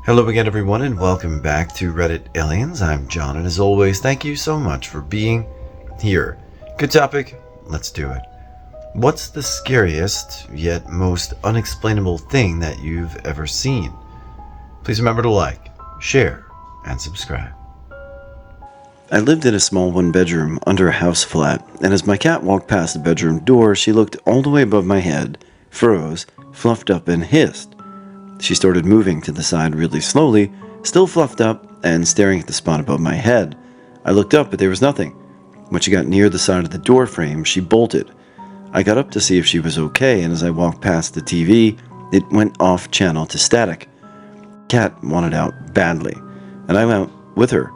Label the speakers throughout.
Speaker 1: Hello again, everyone, and welcome back to Reddit Aliens. I'm John, and as always, thank you so much for being here. Good topic, let's do it. What's the scariest, yet most unexplainable thing that you've ever seen? Please remember to like, share, and subscribe. I lived in a small one-bedroom under a house flat, and as my cat walked past the bedroom door, she looked all the way above my head, froze, fluffed up, and hissed. She started moving to the side really slowly, still fluffed up and staring at the spot above my head. I looked up, but there was nothing. When she got near the side of the door frame, she bolted. I got up to see if she was okay, and as I walked past the TV, it went off channel to static. Cat wanted out badly, and I went with her.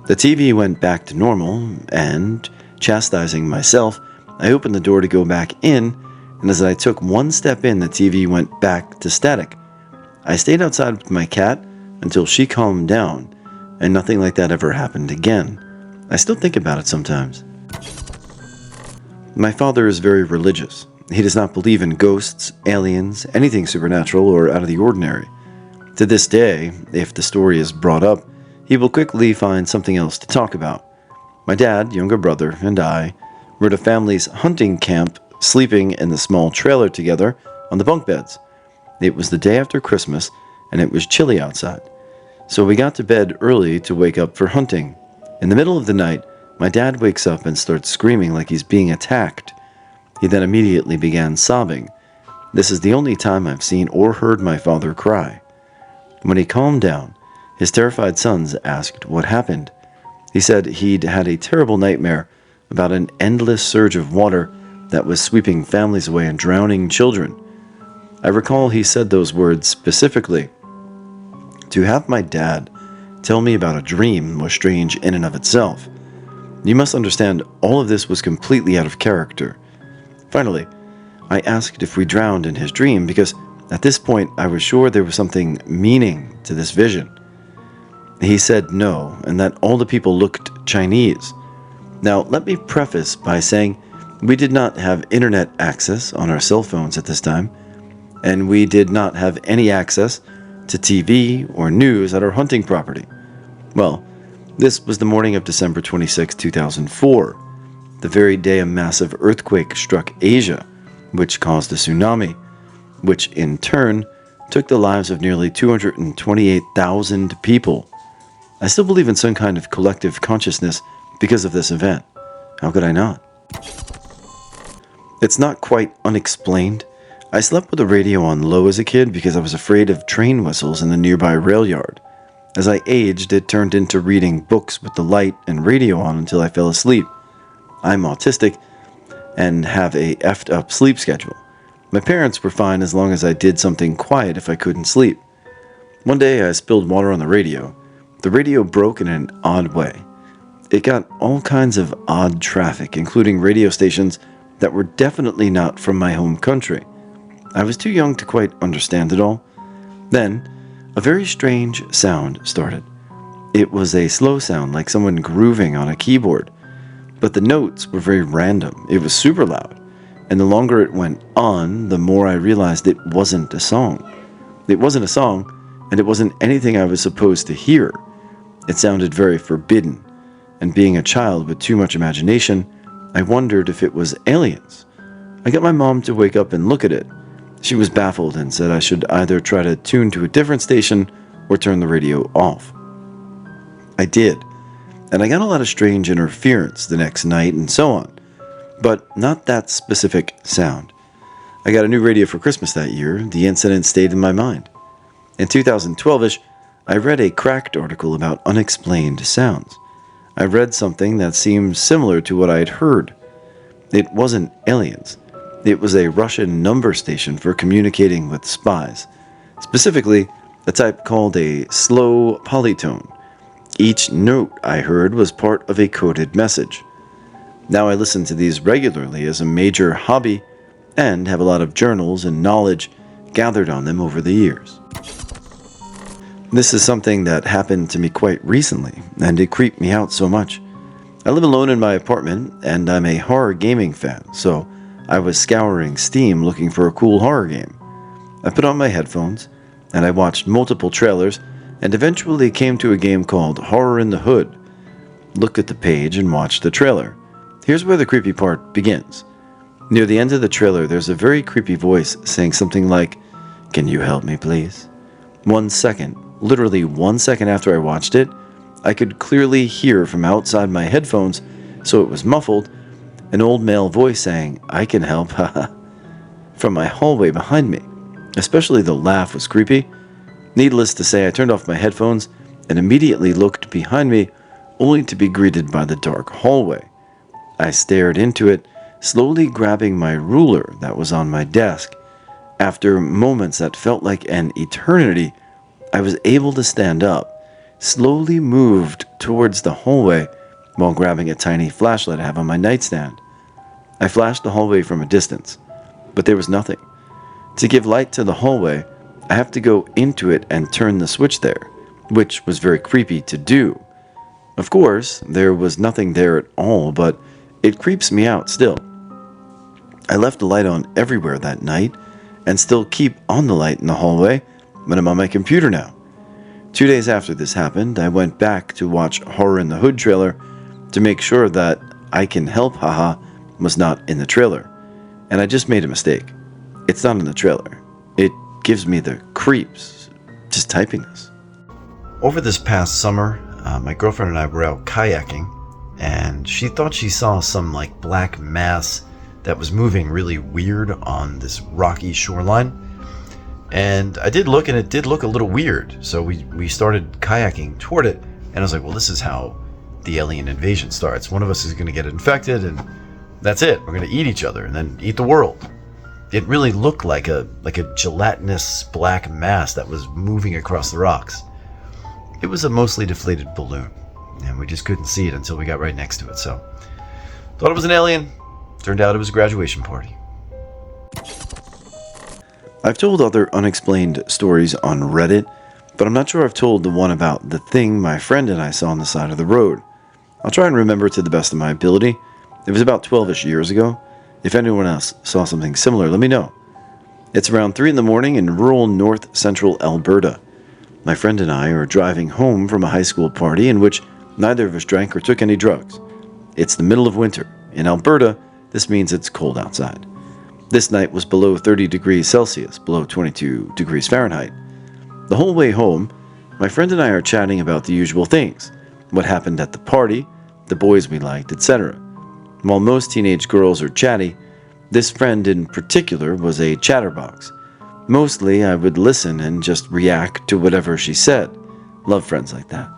Speaker 1: The TV went back to normal, and, chastising myself, I opened the door to go back in, and as I took one step in, the TV went back to static. I stayed outside with my cat until she calmed down, and nothing like that ever happened again. I still think about it sometimes. My father is very religious. He does not believe in ghosts, aliens, anything supernatural or out of the ordinary. To this day, if the story is brought up, he will quickly find something else to talk about. My dad, younger brother, and I were at a family's hunting camp, sleeping in the small trailer together on the bunk beds. It was the day after Christmas, and it was chilly outside. So we got to bed early to wake up for hunting. In the middle of the night, my dad wakes up and starts screaming like he's being attacked. He then immediately began sobbing. This is the only time I've seen or heard my father cry. When he calmed down, his terrified sons asked what happened. He said he'd had a terrible nightmare about an endless surge of water that was sweeping families away and drowning children. I recall he said those words specifically. To have my dad tell me about a dream was strange in and of itself. You must understand, all of this was completely out of character. Finally, I asked if we drowned in his dream because at this point I was sure there was something meaning to this vision. He said no, and that all the people looked Chinese. Now, let me preface by saying we did not have internet access on our cell phones at this time, and we did not have any access to TV or news at our hunting property. Well, this was the morning of December 26, 2004, the very day a massive earthquake struck Asia, which caused a tsunami, which in turn took the lives of nearly 228,000 people. I still believe in some kind of collective consciousness because of this event. How could I not? It's not quite unexplained. I slept with the radio on low as a kid because I was afraid of train whistles in the nearby rail yard. As I aged, it turned into reading books with the light and radio on until I fell asleep. I'm autistic and have a effed up sleep schedule. My parents were fine as long as I did something quiet if I couldn't sleep. One day I spilled water on the radio. The radio broke in an odd way. It got all kinds of odd traffic, including radio stations that were definitely not from my home country. I was too young to quite understand it all. Then, a very strange sound started. It was a slow sound, like someone grooving on a keyboard. But the notes were very random. It was super loud. And the longer it went on, the more I realized it wasn't a song. It wasn't a song, and it wasn't anything I was supposed to hear. It sounded very forbidden. And being a child with too much imagination, I wondered if it was aliens. I got my mom to wake up and look at it. She was baffled and said I should either try to tune to a different station or turn the radio off. I did, and I got a lot of strange interference the next night and so on, but not that specific sound. I got a new radio for Christmas that year. The incident stayed in my mind. In 2012-ish, I read a Cracked article about unexplained sounds. I read something that seemed similar to what I had heard. It wasn't aliens. It was a Russian number station for communicating with spies, specifically a type called a slow polytone. Each note I heard was part of a coded message. Now I listen to these regularly as a major hobby and have a lot of journals and knowledge gathered on them over the years. This is something that happened to me quite recently, and it creeped me out so much. I live alone in my apartment, and I'm a horror gaming fan, so I was scouring Steam looking for a cool horror game. I put on my headphones, and I watched multiple trailers and eventually came to a game called Horror in the Hood. Looked at the page and watched the trailer. Here's where the creepy part begins. Near the end of the trailer, there's a very creepy voice saying something like, "Can you help me, please?" 1 second, literally 1 second after I watched it, I could clearly hear from outside my headphones, so it was muffled, an old male voice saying, "I can help, haha," from my hallway behind me. Especially the laugh was creepy. Needless to say, I turned off my headphones and immediately looked behind me, only to be greeted by the dark hallway. I stared into it, slowly grabbing my ruler that was on my desk. After moments that felt like an eternity, I was able to stand up, slowly moved towards the hallway while grabbing a tiny flashlight I have on my nightstand. I flashed the hallway from a distance, but there was nothing. To give light to the hallway, I have to go into it and turn the switch there, which was very creepy to do. Of course, there was nothing there at all, but it creeps me out still. I left the light on everywhere that night, and still keep on the light in the hallway when I'm on my computer now. 2 days after this happened, I went back to watch Horror in the Hood trailer to make sure that "I can help, haha" was not in the trailer. And I just made a mistake. It's not in the trailer. It gives me the creeps just typing this. Over this past summer, my girlfriend and I were out kayaking, and she thought she saw some black mass that was moving really weird on this rocky shoreline. And I did look, and it did look a little weird. So we started kayaking toward it, and I was like, well, this is how the alien invasion starts. One of us is going to get infected, and that's it. We're going to eat each other and then eat the world. It really looked like a gelatinous black mass that was moving across the rocks. It was a mostly deflated balloon, and we just couldn't see it until we got right next to it. So, thought it was an alien. Turned out it was a graduation party. I've told other unexplained stories on Reddit, but I'm not sure I've told the one about the thing my friend and I saw on the side of the road. I'll try and remember to the best of my ability. It was about 12-ish years ago. If anyone else saw something similar, let me know. It's around 3 in the morning in rural north-central Alberta. My friend and I are driving home from a high school party in which neither of us drank or took any drugs. It's the middle of winter. In Alberta, this means it's cold outside. This night was below 30 degrees Celsius, below 22 degrees Fahrenheit. The whole way home, my friend and I are chatting about the usual things. What happened at the party, the boys we liked, etc. While most teenage girls are chatty, this friend in particular was a chatterbox. Mostly, I would listen and just react to whatever she said. Love friends like that.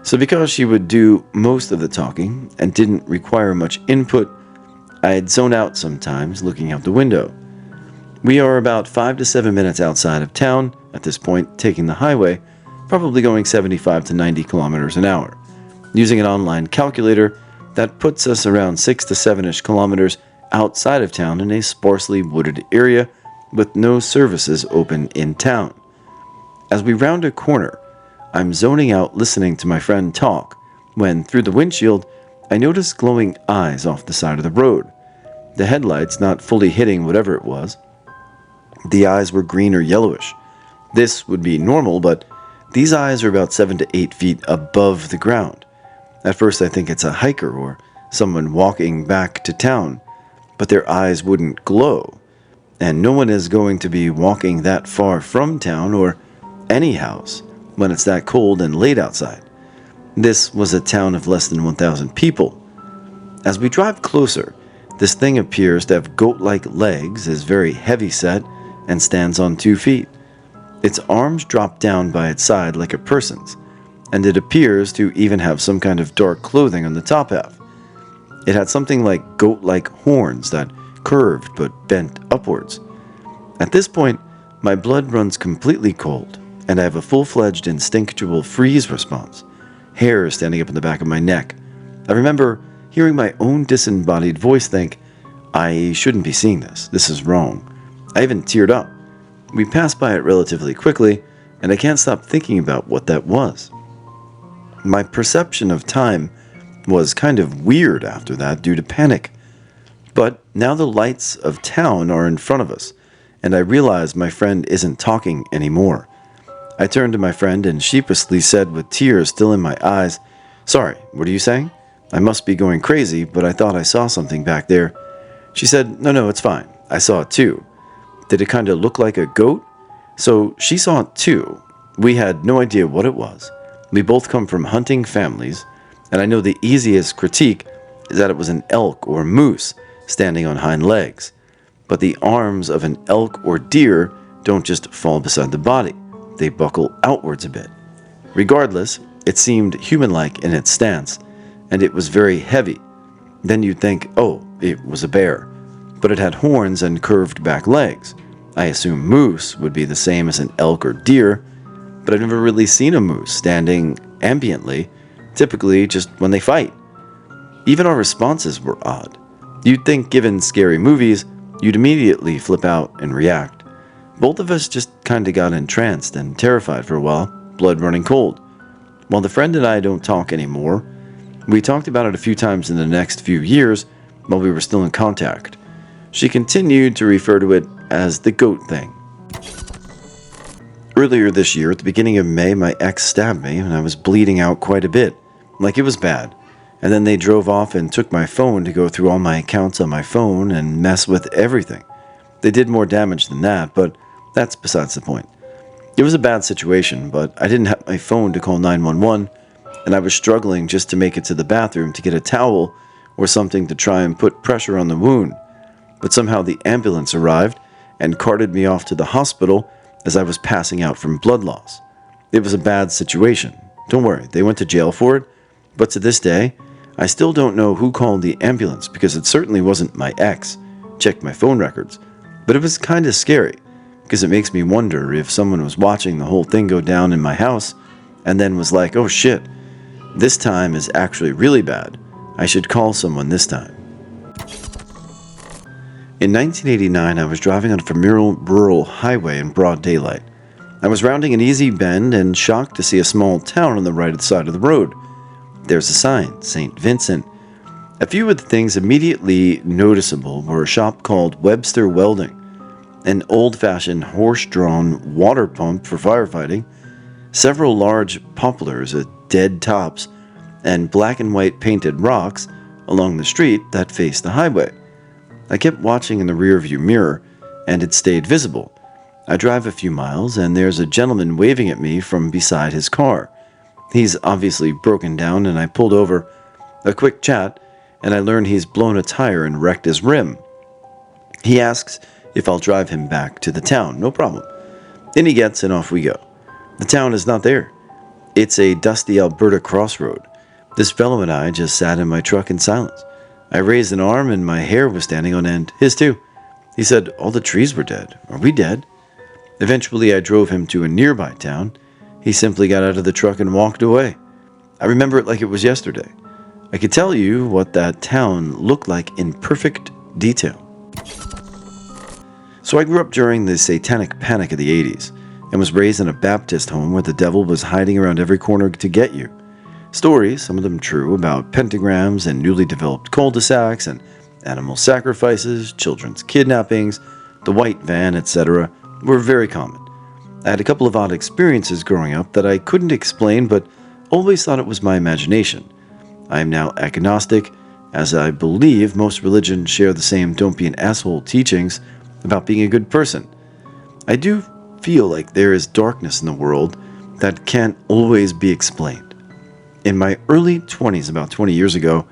Speaker 1: So because she would do most of the talking and didn't require much input, I'd zone out sometimes looking out the window. We are about 5 to 7 minutes outside of town at this point, taking the highway, probably going 75 to 90 kilometers an hour. Using an online calculator, that puts us around 6 to 7-ish kilometers outside of town in a sparsely wooded area with no services open in town. As we round a corner, I'm zoning out listening to my friend talk when, through the windshield, I notice glowing eyes off the side of the road. The headlights not fully hitting whatever it was. The eyes were green or yellowish. This would be normal, but these eyes are about 7 to 8 feet above the ground. At first I think it's a hiker or someone walking back to town, but their eyes wouldn't glow. And no one is going to be walking that far from town or any house when it's that cold and late outside. This was a town of less than 1,000 people. As we drive closer, this thing appears to have goat-like legs, is very heavy-set, and stands on 2 feet. Its arms drop down by its side like a person's, and it appears to even have some kind of dark clothing on the top half. It had something like goat-like horns that curved but bent upwards. At this point, my blood runs completely cold, and I have a full-fledged instinctual freeze response. Hair standing up in the back of my neck. I remember hearing my own disembodied voice think, I shouldn't be seeing this. This is wrong. I even teared up. We passed by it relatively quickly, and I can't stop thinking about what that was. My perception of time was kind of weird after that due to panic. But now the lights of town are in front of us, and I realize my friend isn't talking anymore. I turned to my friend and sheepishly said with tears still in my eyes, "Sorry, what are you saying? I must be going crazy, but I thought I saw something back there." She said, No, it's fine. I saw it too." "Did it kind of look like a goat?" So she saw it too. We had no idea what it was. We both come from hunting families, and I know the easiest critique is that it was an elk or moose standing on hind legs. But the arms of an elk or deer don't just fall beside the body. They buckle outwards a bit. Regardless, it seemed human-like in its stance, and it was very heavy. Then you'd think, oh, it was a bear. But it had horns and curved back legs. I assume moose would be the same as an elk or deer, but I've never really seen a moose standing ambiently, typically just when they fight. Even our responses were odd. You'd think, given scary movies, you'd immediately flip out and react. Both of us just kinda got entranced and terrified for a while, blood running cold. While the friend and I don't talk anymore, we talked about it a few times in the next few years while we were still in contact. She continued to refer to it as the goat thing. Earlier this year, at the beginning of May, my ex stabbed me and I was bleeding out quite a bit, like it was bad. And then they drove off and took my phone to go through all my accounts on my phone and mess with everything. They did more damage than that, but that's besides the point. It was a bad situation, but I didn't have my phone to call 911, and I was struggling just to make it to the bathroom to get a towel or something to try and put pressure on the wound. But somehow the ambulance arrived and carted me off to the hospital as I was passing out from blood loss. It was a bad situation. Don't worry, they went to jail for it, but to this day, I still don't know who called the ambulance because it certainly wasn't my ex. Checked my phone records. But it was kinda scary, because it makes me wonder if someone was watching the whole thing go down in my house and then was like, oh shit, this time is actually really bad. I should call someone this time. In 1989, I was driving on a familiar rural highway in broad daylight. I was rounding an easy bend and shocked to see a small town on the right side of the road. There's a sign, St. Vincent. A few of the things immediately noticeable were a shop called Webster Welding, an old-fashioned horse-drawn water pump for firefighting, several large poplars at dead tops, and black and white painted rocks along the street that faced the highway. I kept watching in the rearview mirror, and it stayed visible. I drive a few miles, and there's a gentleman waving at me from beside his car. He's obviously broken down, and I pulled over. A quick chat, and I learned he's blown a tire and wrecked his rim. He asks if I'll drive him back to the town. No problem. In he gets, and off we go. The town is not there. It's a dusty Alberta crossroad. This fellow and I just sat in my truck in silence. I raised an arm, and my hair was standing on end. His too. He said all the trees were dead. Are we dead? Eventually, I drove him to a nearby town. He simply got out of the truck and walked away. I remember it like it was yesterday. I could tell you what that town looked like in perfect detail. So I grew up during the satanic panic of the 80s and was raised in a Baptist home where the devil was hiding around every corner to get you. Stories, some of them true, about pentagrams and newly developed cul-de-sacs and animal sacrifices, children's kidnappings, the white van, etc., were very common. I had a couple of odd experiences growing up that I couldn't explain, but always thought it was my imagination. I am now agnostic, as I believe most religions share the same don't be an asshole teachings about being a good person. I do feel like there is darkness in the world that can't always be explained. In my early 20s, about 20 years ago,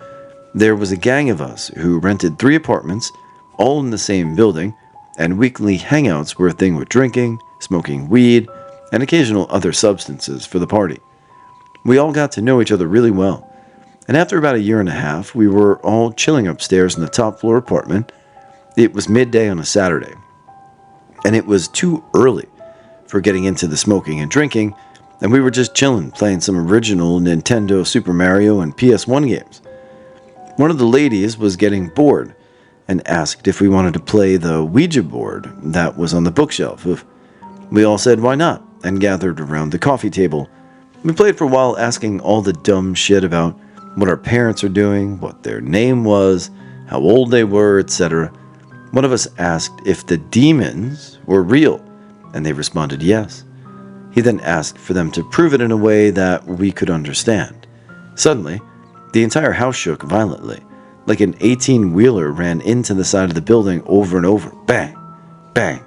Speaker 1: there was a gang of us who rented 3 apartments, all in the same building, and weekly hangouts were a thing with drinking, smoking weed, and occasional other substances for the party. We all got to know each other really well, and after about a year and a half, we were all chilling upstairs in the top floor apartment. It was midday on a Saturday, and it was too early for getting into the smoking and drinking, and we were just chilling, playing some original Nintendo Super Mario and PS1 games. One of the ladies was getting bored and asked if we wanted to play the Ouija board that was on the bookshelf. We all said why not, and gathered around the coffee table. We played for a while, asking all the dumb shit about what our parents are doing, what their name was, how old they were, etc. One of us asked if the demons were real, and they responded yes. He then asked for them to prove it in a way that we could understand. Suddenly, the entire house shook violently, like an 18-wheeler ran into the side of the building over and over. Bang! Bang!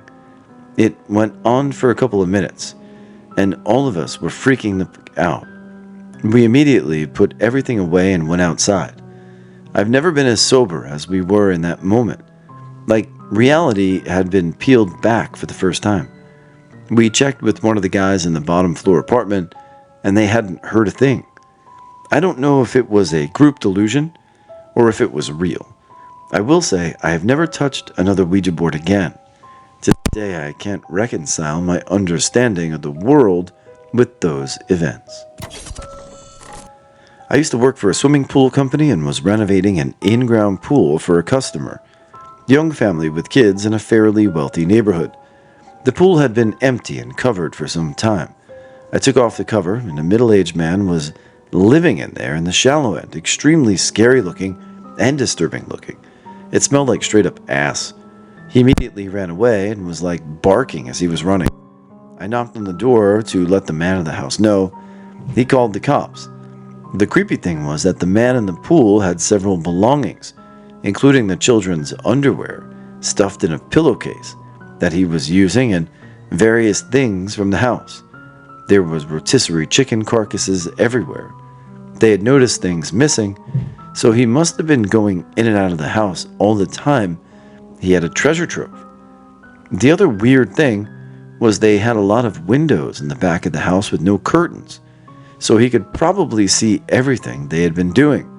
Speaker 1: It went on for a couple of minutes, and all of us were freaking out. We immediately put everything away and went outside. I've never been as sober as we were in that moment. Like reality had been peeled back for the first time. We checked with one of the guys in the bottom floor apartment, and they hadn't heard a thing. I don't know if it was a group delusion or if it was real. I will say I have never touched another Ouija board again. To this day, I can't reconcile my understanding of the world with those events. I used to work for a swimming pool company and was renovating an in-ground pool for a customer. Young family with kids in a fairly wealthy neighborhood. The pool had been empty and covered for some time. I took off the cover, and a middle-aged man was living in there in the shallow end, extremely scary looking and disturbing looking. It smelled like straight up ass. He immediately ran away and was like barking as he was running. I knocked on the door to let the man of the house know. He called the cops. The creepy thing was that the man in the pool had several belongings, including the children's underwear, stuffed in a pillowcase that he was using, and various things from the house. There was rotisserie chicken carcasses everywhere. They had noticed things missing, so he must have been going in and out of the house all the time. He had a treasure trove. The other weird thing was they had a lot of windows in the back of the house with no curtains, so he could probably see everything they had been doing.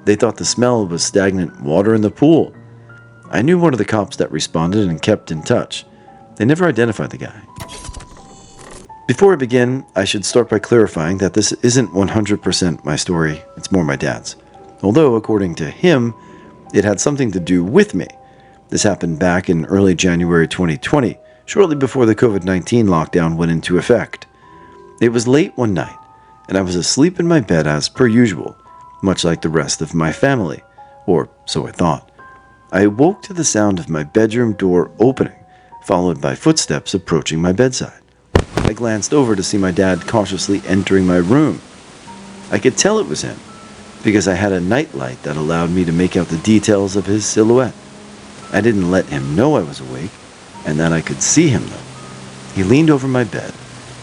Speaker 1: They thought the smell was stagnant water in the pool. I knew one of the cops that responded and kept in touch. They never identified the guy. Before I begin, I should start by clarifying that this isn't 100% my story, it's more my dad's. Although, according to him, it had something to do with me. This happened back in early January 2020, shortly before the COVID-19 lockdown went into effect. It was late one night, and I was asleep in my bed as per usual, much like the rest of my family, or so I thought. I woke to the sound of my bedroom door opening, followed by footsteps approaching my bedside. I glanced over to see my dad cautiously entering my room. I could tell it was him, because I had a nightlight that allowed me to make out the details of his silhouette. I didn't let him know I was awake, and that I could see him though. He leaned over my bed,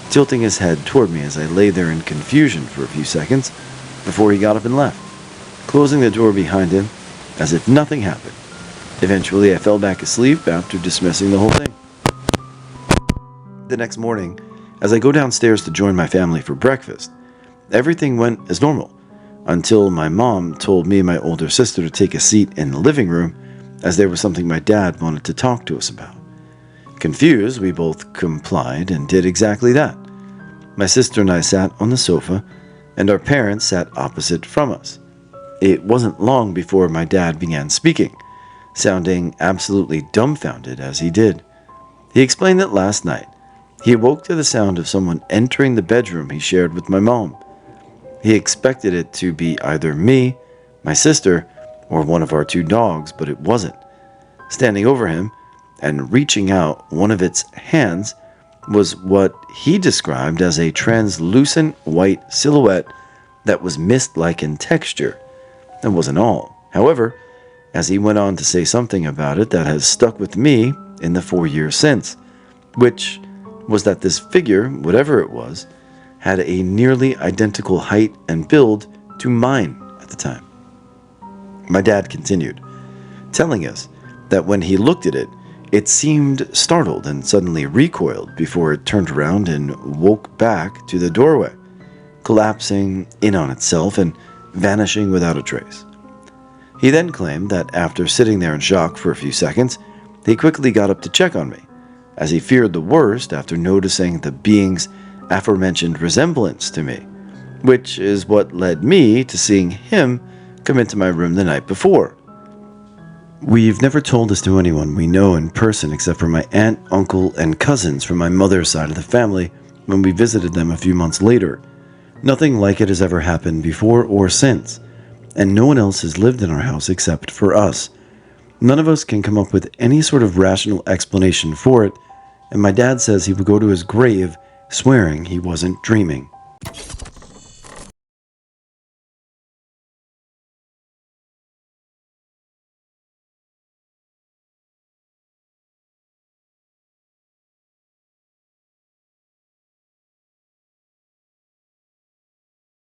Speaker 1: tilting his head toward me as I lay there in confusion for a few seconds before he got up and left, closing the door behind him as if nothing happened. Eventually, I fell back asleep after dismissing the whole thing. The next morning, as I go downstairs to join my family for breakfast, everything went as normal until my mom told me and my older sister to take a seat in the living room as there was something my dad wanted to talk to us about. Confused, we both complied and did exactly that. My sister and I sat on the sofa, and our parents sat opposite from us. It wasn't long before my dad began speaking, sounding absolutely dumbfounded as he did. He explained that last night, he awoke to the sound of someone entering the bedroom he shared with my mom. He expected it to be either me, my sister, or one of our two dogs, but it wasn't. Standing over him and reaching out one of its hands was what he described as a translucent white silhouette that was mist-like in texture. That wasn't all. However, as he went on to say something about it that has stuck with me in the 4 years since, which was that this figure, whatever it was, had a nearly identical height and build to mine at the time. My dad continued, telling us that when he looked at it, it seemed startled and suddenly recoiled before it turned around and woke back to the doorway, collapsing in on itself and vanishing without a trace. He then claimed that after sitting there in shock for a few seconds, he quickly got up to check on me, as he feared the worst after noticing the being's aforementioned resemblance to me, which is what led me to seeing him come into my room the night before. We've never told this to anyone we know in person except for my aunt, uncle, and cousins from my mother's side of the family when we visited them a few months later. Nothing like it has ever happened before or since, and no one else has lived in our house except for us. None of us can come up with any sort of rational explanation for it, and my dad says he would go to his grave swearing he wasn't dreaming.